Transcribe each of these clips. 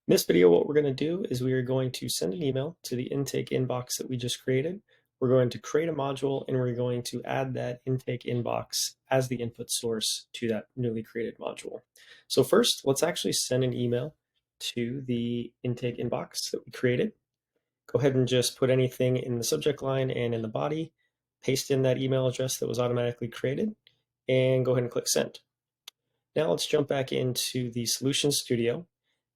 In this video, what we're going to do is we are going to send an email to the intake inbox that we just created. We're going to create a module and we're going to add that intake inbox as the input source to that newly created module. So first, let's actually send an email to the intake inbox that we created. Go ahead and just put anything in the subject line and in the body, paste in that email address that was automatically created, and go ahead and click send. Now let's jump back into the Solution Studio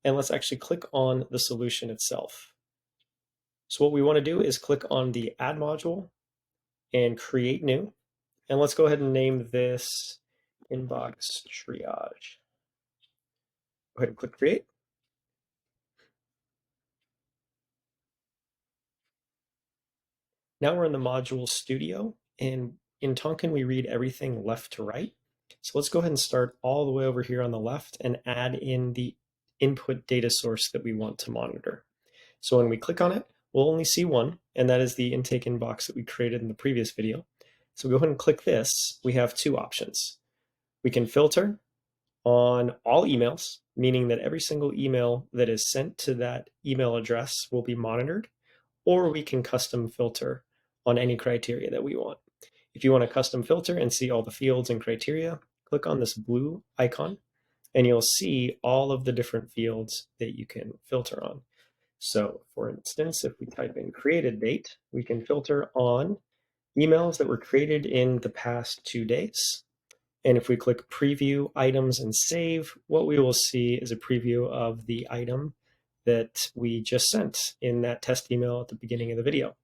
and let's actually click on the solution itself. So what we want to do is click on the Add module and Create New. And let's go ahead and name this Inbox Triage. Go ahead and click Create. Now we're in the Module Studio, and in Tonkean we read everything left to right. So let's go ahead and start all the way over here on the left and add in the input data source that we want to monitor. So when we click on it, we'll only see one, and that is the intake inbox that we created in the previous video. So go ahead and click this. We have two options. We can filter on all emails, meaning that every single email that is sent to that email address will be monitored, or we can custom filter on any criteria that we want. If you want to custom filter and see all the fields and criteria, click on this blue icon, and you'll see all of the different fields that you can filter on. So for instance, if we type in created date, we can filter on emails that were created in the past 2 days. And if we click preview items and save, what we will see is a preview of the item that we just sent in that test email at the beginning of the video.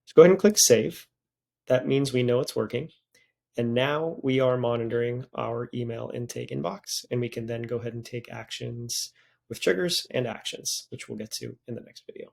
So go ahead and click save. That means we know it's working. And now we are monitoring our email intake inbox, and we can then go ahead and take actions with triggers and actions, which we'll get to in the next video.